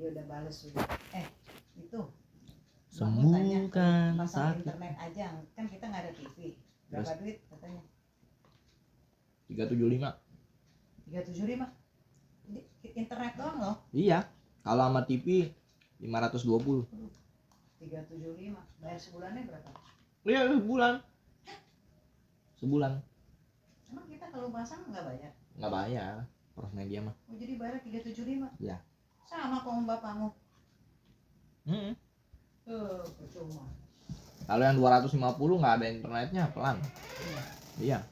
Dia udah bales sudah. Itu sembuhkan pasang sakit. internet aja, kan kita nggak ada TV. Berapa Terus? duit katanya? 375. 375. Internet doang loh. Iya, kalau sama TV 520. 375. Bayar sebulannya berapa? Iya, sebulan. Emang kita kalau pasang nggak bayar? Nggak bayar, Pros Media mah. Oh, jadi bayar 375? Iya. Sama kok bapakmu. Percuma. Kalau yang 250 nggak ada internetnya, pelan. Iya.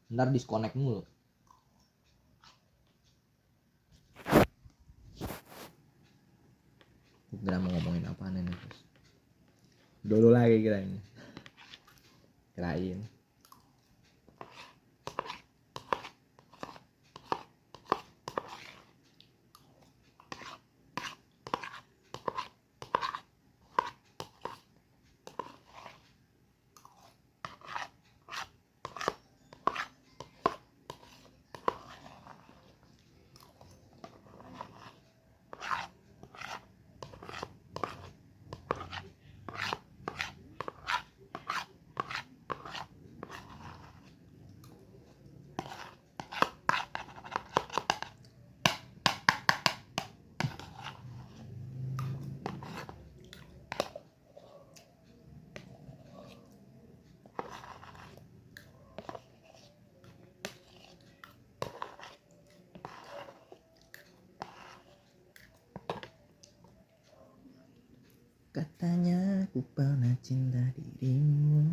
Ntar disconnect mulu. Kira mau ngomongin apaan ini terus? Dulu lagi kirain. Katanya ku pernah cinta dirimu.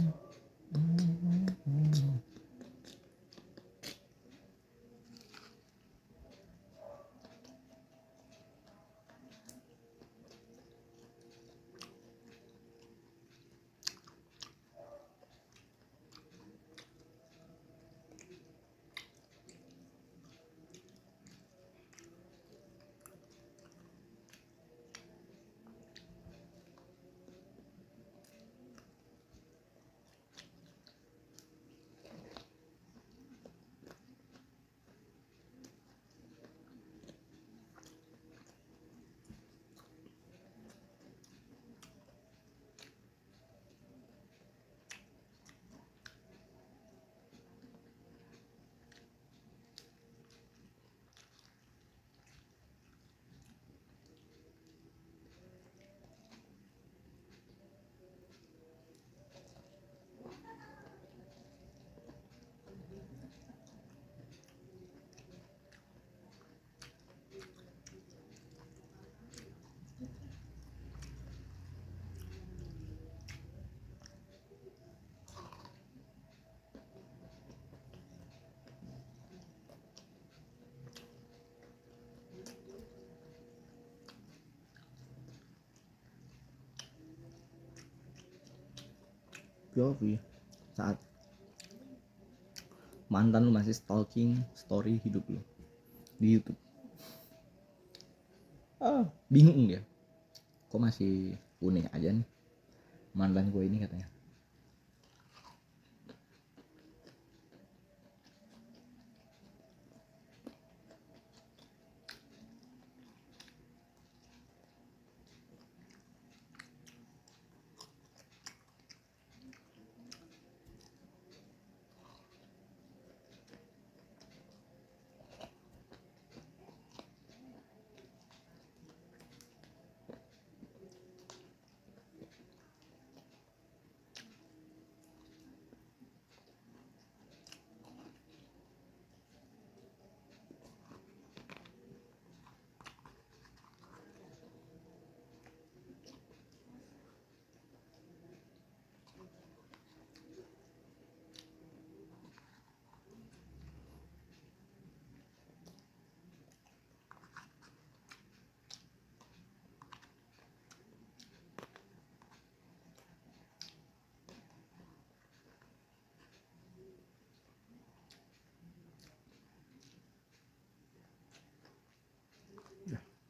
Yofi, saat mantan lu masih stalking story hidup lu di YouTube. Bingung dia, kok masih unik aja nih mantan gue ini katanya.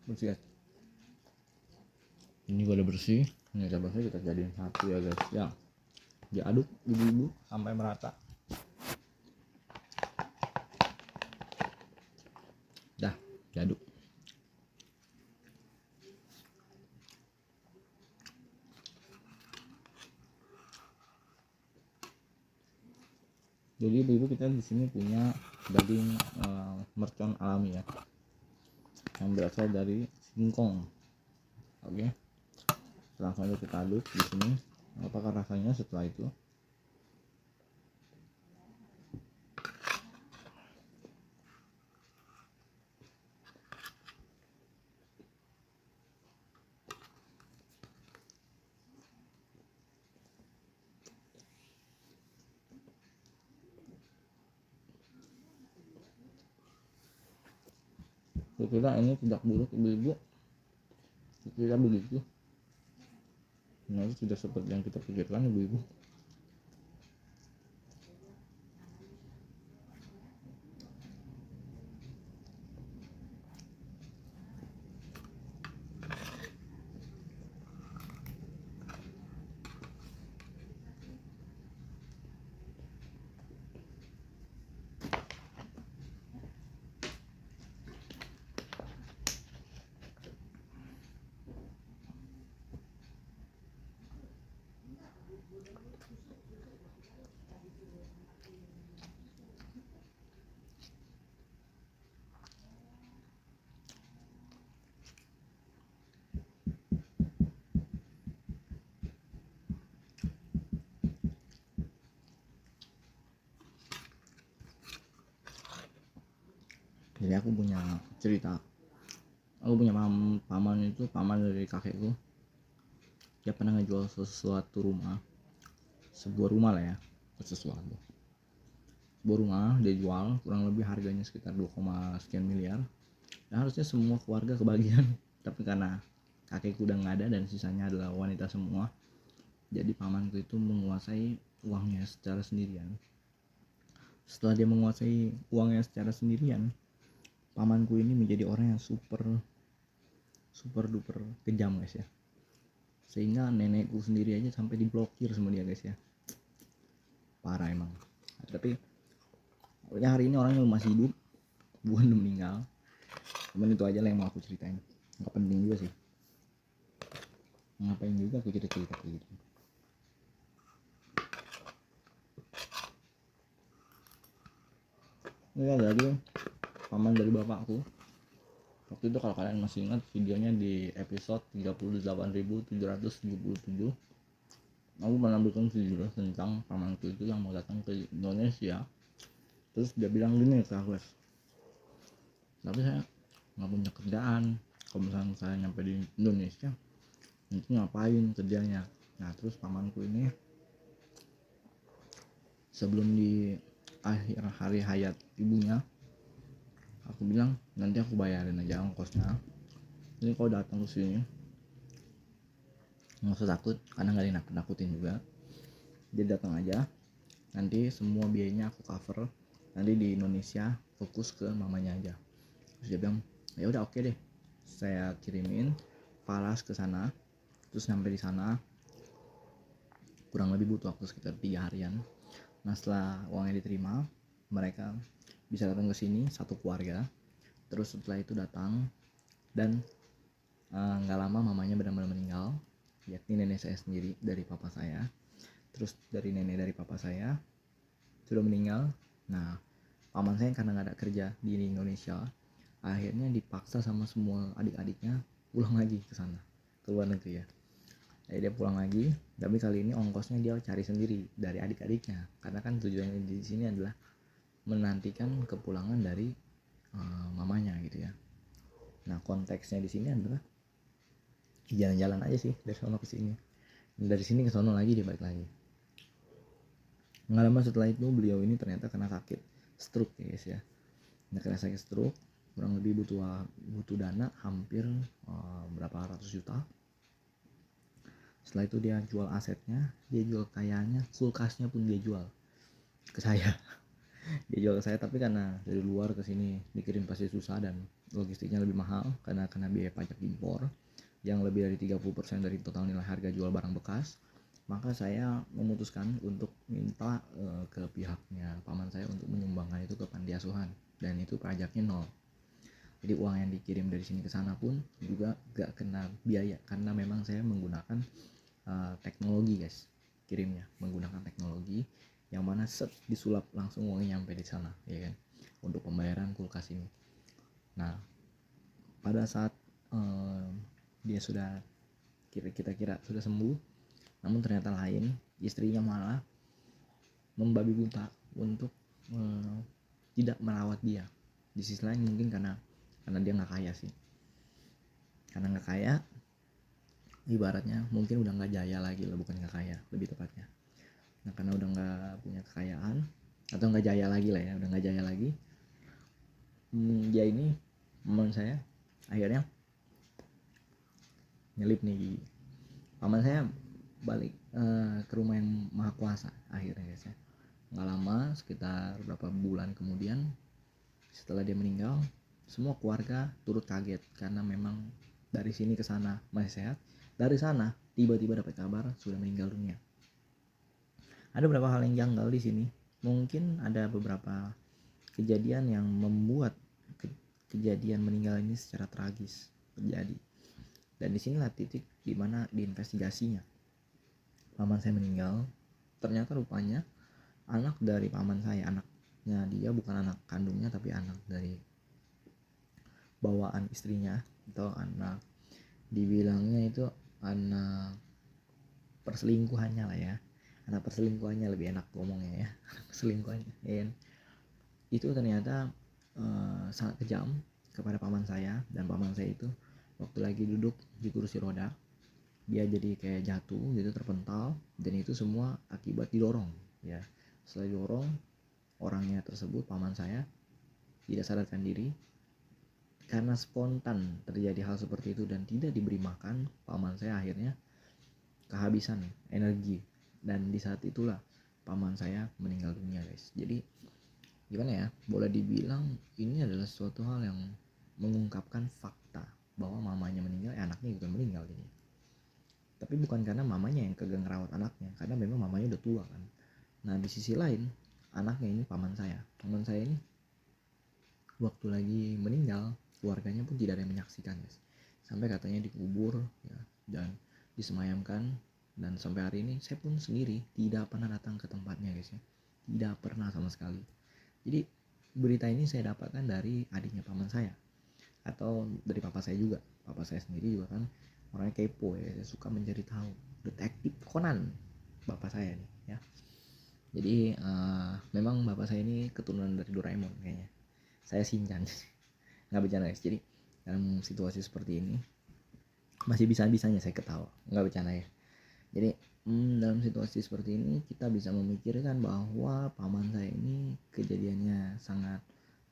Bersih ya. Ini gue udah bersih. Ini cabangnya kita jadiin satu ya guys ya. Diaduk ibu-ibu sampai merata. Dah diaduk. Jadi ibu kita di sini punya daging mercon alami ya, yang berasal dari singkong. Oke, langsung aja kita aduk di sini. Apakah rasanya setelah itu? Saya kira ini tidak buruk ibu-ibu, saya kira begitu. Nah, itu sudah seperti yang kita pikirkan ibu-ibu. Jadi aku punya cerita. Aku punya paman itu, paman dari kakekku. Dia pernah ngejual sesuatu rumah, sebuah rumah lah ya, sesuatu. Sebuah rumah dia jual, kurang lebih harganya sekitar 2, sekian miliar. Dan harusnya semua keluarga kebagian, tapi karena kakekku udah nggak ada dan sisanya adalah wanita semua, jadi pamanku itu menguasai uangnya secara sendirian. Setelah dia menguasai uangnya secara sendirian, pamanku ini menjadi orang yang super duper kejam guys ya, sehingga nenekku sendiri aja sampai diblokir sama dia guys ya, parah emang. Tapi pokoknya hari ini orangnya masih hidup, bukan udah meninggal. Cuman itu aja lah yang mau aku ceritain, nggak penting juga sih, ngapain juga aku cerita kayak gitu. Ini ada lagi paman dari bapakku. Waktu itu kalau kalian masih ingat videonya di episode 38.777, aku pernah bikin video tentang pamanku itu yang mau datang ke Indonesia. Terus dia bilang gini ke aku, tapi saya nggak punya kerjaan, kalau misalnya saya nyampe di Indonesia nanti ngapain kerjanya. Nah terus pamanku ini sebelum di akhir hari hayat ibunya, aku bilang nanti aku bayarin aja ongkosnya, ini kalau datang ke sini nggak usah takut karena nggak nakut-nakutin juga. Jadi datang aja, nanti semua biayanya aku cover, nanti di Indonesia fokus ke mamanya aja. Terus dia bilang ya udah oke deh, saya kirimin Faras ke sana. Terus sampai di sana kurang lebih butuh waktu sekitar 3 harian. Nah setelah uangnya diterima, mereka bisa datang ke sini satu keluarga. Terus setelah itu datang, dan nggak lama mamanya benar-benar meninggal, yakni nenek saya sendiri dari papa saya. Terus dari nenek dari papa saya sudah meninggal. Nah paman saya karena nggak ada kerja di Indonesia, akhirnya dipaksa sama semua adik-adiknya pulang lagi ke sana, ke luar negeri ya. Jadi dia pulang lagi, tapi kali ini ongkosnya dia cari sendiri dari adik-adiknya, karena kan tujuannya di sini adalah menantikan kepulangan dari mamanya gitu ya. Nah konteksnya di sini adalah jalan-jalan aja sih dari sono ke sini, dari sini ke sono lagi, dia balik lagi. Nggak lama setelah itu beliau ini ternyata kena sakit stroke ya guys ya. Nah kena sakit stroke, kurang lebih butuh dana hampir berapa ratus juta. Setelah itu dia jual asetnya, dia jual kayanya, kulkasnya pun dia jual ke saya. Dia jual ke saya, tapi karena dari luar ke sini dikirim pasti susah dan logistiknya lebih mahal karena kena biaya pajak impor yang lebih dari 30% dari total nilai harga jual barang bekas. Maka saya memutuskan untuk minta ke pihaknya paman saya untuk menyumbangkan itu ke panti asuhan, dan itu pajaknya 0. Jadi uang yang dikirim dari sini ke sana pun juga gak kena biaya karena memang saya menggunakan teknologi guys, kirimnya menggunakan teknologi yang mana set disulap langsung uangnya nyampe di sana, ya kan, untuk pembayaran kulkas ini. Nah, pada saat dia sudah kita kira sudah sembuh, namun ternyata lain, istrinya malah membabi buta untuk tidak merawat dia. Di sisi lain mungkin karena dia nggak kaya sih, karena nggak kaya, ibaratnya mungkin udah nggak jaya lagi lah, bukan nggak kaya lebih tepatnya. Nah, karena udah nggak punya kekayaan atau nggak jaya lagi lah ya, udah nggak jaya lagi, dia ini menurut saya akhirnya nyelip nih. Paman saya balik ke rumah yang maha kuasa akhirnya guys ya. Nggak lama, sekitar beberapa bulan kemudian setelah dia meninggal, semua keluarga turut kaget karena memang dari sini ke sana masih sehat, dari sana tiba-tiba dapat kabar sudah meninggal dunia. Ada beberapa hal yang janggal di sini. Mungkin ada beberapa kejadian yang membuat kejadian meninggal ini secara tragis terjadi. Dan disinilah titik dimana diinvestigasinya. Paman saya meninggal, ternyata rupanya anak dari paman saya, anaknya dia bukan anak kandungnya tapi anak dari bawaan istrinya, atau anak, dibilangnya itu anak perselingkuhannya lah ya, anak perselingkuhannya lebih enak ngomongnya ya, perselingkuhannya ya. Itu ternyata sangat kejam kepada paman saya, dan paman saya itu waktu lagi duduk di kursi roda, dia jadi kayak jatuh gitu, terpental, dan itu semua akibat didorong ya. Setelah didorong, orangnya tersebut, paman saya, tidak sadarkan diri. Karena spontan terjadi hal seperti itu dan tidak diberi makan, paman saya akhirnya kehabisan energi, dan di saat itulah paman saya meninggal dunia guys. Jadi gimana ya, boleh dibilang ini adalah suatu hal yang mengungkapkan fakta bahwa mamanya meninggal, anaknya juga meninggal ini. Tapi bukan karena mamanya yang kagak ngerawat anaknya, karena memang mamanya udah tua kan. Nah, di sisi lain, anaknya ini paman saya ini waktu lagi meninggal, keluarganya pun tidak ada yang menyaksikan guys. Sampai katanya dikubur ya, dan disemayamkan, dan sampai hari ini saya pun sendiri tidak pernah datang ke tempatnya guys ya, tidak pernah sama sekali. Jadi berita ini saya dapatkan dari adiknya paman saya, atau dari papa saya juga. Papa saya sendiri juga kan orangnya kepo ya, suka mencari tahu, detektif Conan bapak saya nih ya. Jadi memang bapak saya ini keturunan dari Doraemon kayaknya, saya Shinchan. Nggak bercanda guys. Jadi dalam situasi seperti ini masih bisa-bisanya saya ketawa, nggak bercanda ya. Jadi dalam situasi seperti ini kita bisa memikirkan bahwa paman saya ini kejadiannya sangat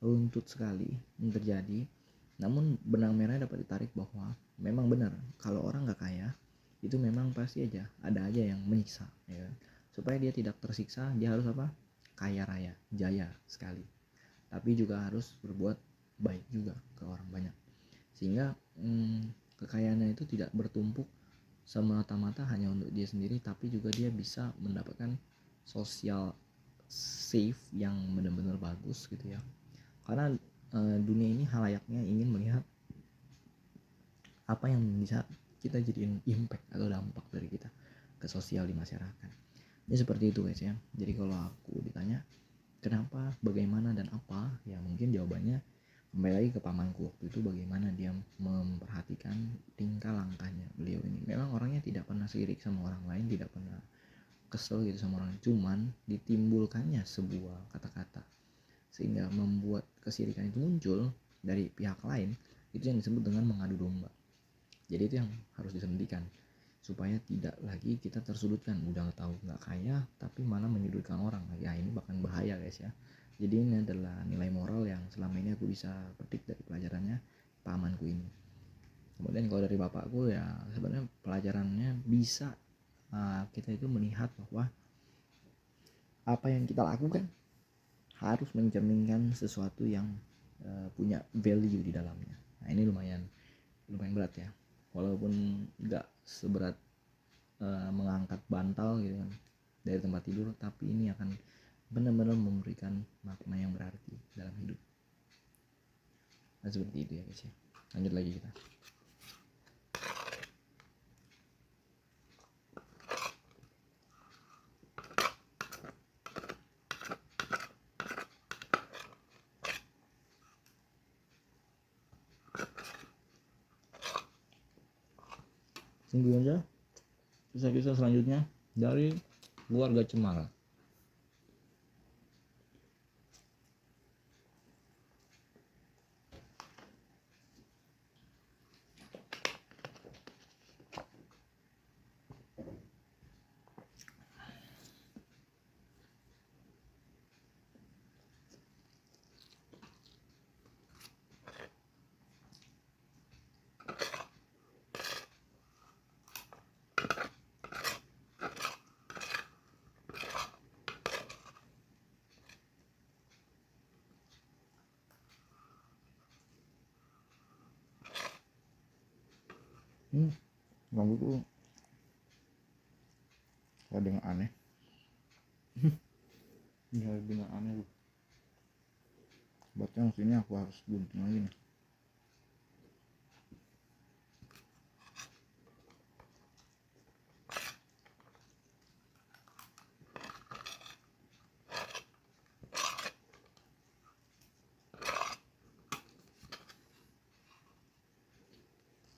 runtut sekali terjadi. Namun benang merahnya dapat ditarik bahwa memang benar kalau orang nggak kaya itu memang pasti ada aja yang menyiksa ya. Supaya dia tidak tersiksa, dia harus apa? Kaya raya, jaya sekali. Tapi juga harus berbuat baik juga ke orang banyak, sehingga kekayaannya itu tidak bertumpuk semata-mata hanya untuk dia sendiri, tapi juga dia bisa mendapatkan social safe yang benar-benar bagus gitu ya. Karena dunia ini halayaknya ingin melihat apa yang bisa kita jadiin impact atau dampak dari kita ke sosial di masyarakat. Ini seperti itu guys ya. Jadi kalau aku ditanya kenapa, bagaimana, dan apa, ya mungkin jawabannya kembali lagi ke pamanku waktu itu, bagaimana dia memperhatikan tingkah langkahnya beliau ini. Memang orangnya tidak pernah sirik sama orang lain, tidak pernah kesel gitu sama orang lain, cuman ditimbulkannya sebuah kata-kata sehingga membuat kesirikan itu muncul dari pihak lain, itu yang disebut dengan mengadu domba. Jadi itu yang harus dihentikan supaya tidak lagi kita tersudutkan, udah tahu nggak kaya tapi malah menyudutkan orang. Ya ini bahkan bahaya guys ya. Jadi ini adalah nilai moral yang selama ini aku bisa petik dari pelajarannya pamanku ini. Kemudian kalau dari bapakku ya sebenarnya pelajarannya bisa kita itu melihat bahwa apa yang kita lakukan harus mencerminkan sesuatu yang punya value di dalamnya. Nah ini lumayan berat ya, walaupun nggak seberat mengangkat bantal gitu kan dari tempat tidur, tapi ini akan benar-benar memberikan makna yang berarti dalam hidup. Nah seperti itu ya guys ya. Lanjut lagi kita. tunggu aja kisah-kisah selanjutnya dari keluarga Cemara. Rambut tuh ada yang aneh. Ini ada yang aneh loh. Buatnya sini aku harus gunting lagi nih.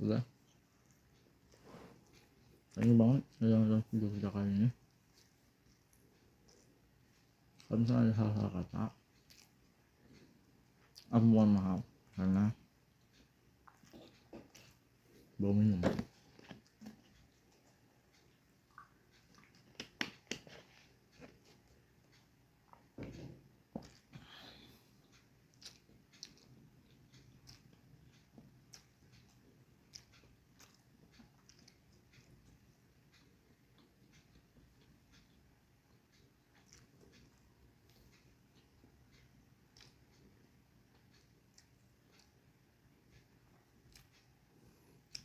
Udah. Thank you banget yang nonton video kita kali ini. Kalau misalnya ada hal-hal kata, aku mohon maaf karena belum minum.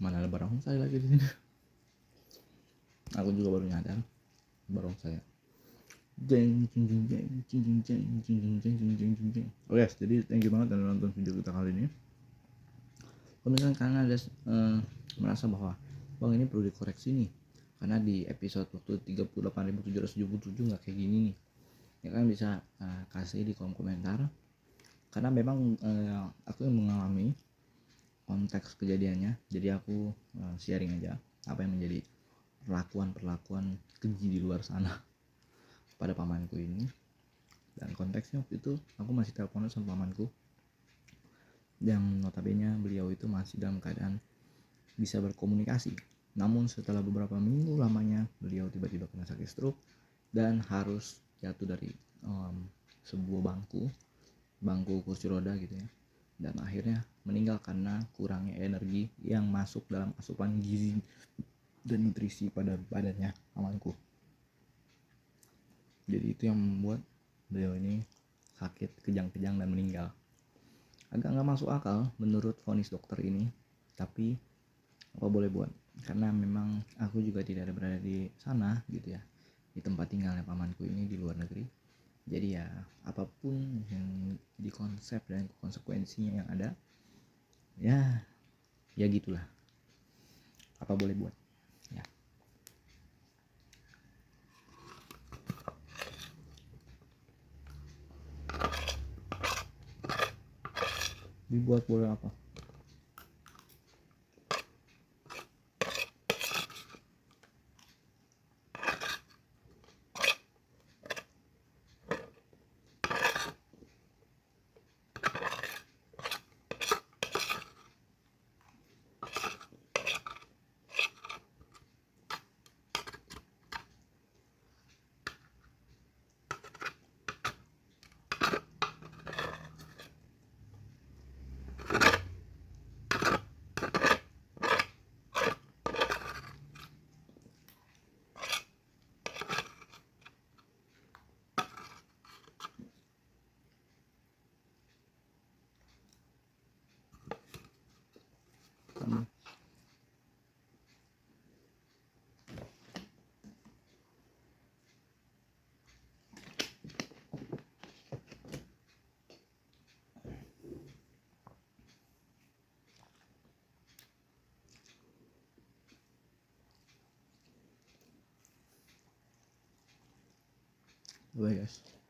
Mana ada barongsai lagi di sini. Aku juga baru nyadar barongsai. Jeng jeng jeng jeng jeng jeng jeng jeng jeng jeng jeng jeng jeng jeng. Oh yes, jadi thank you banget udah nonton video kita kali ini. Kalau misalnya kalian ada merasa bahwa bang ini perlu dikoreksi nih, karena di episode waktu 38.777 nggak kayak gini nih, ya kan bisa kasih di kolom komentar. Karena memang aku yang mengalami konteks kejadiannya, jadi aku sharing aja apa yang menjadi perlakuan keji di luar sana pada pamanku ini. Dan konteksnya waktu itu aku masih teleponan sama pamanku yang notabene beliau itu masih dalam keadaan bisa berkomunikasi, namun setelah beberapa minggu lamanya beliau tiba-tiba kena sakit stroke dan harus jatuh dari sebuah bangku kursi roda gitu ya, dan akhirnya meninggal karena kurangnya energi yang masuk dalam asupan gizi dan nutrisi pada badannya pamanku. Jadi itu yang membuat beliau ini sakit kejang-kejang dan meninggal. Agak nggak masuk akal menurut vonis dokter ini, tapi apa boleh buat, karena memang aku juga tidak ada berada di sana gitu ya, di tempat tinggalnya pamanku ini di luar negeri. Jadi ya apapun yang di konsep dan konsekuensinya yang ada, ya gitulah, apa boleh buat ya. Dibuat boleh apa. Bye guys.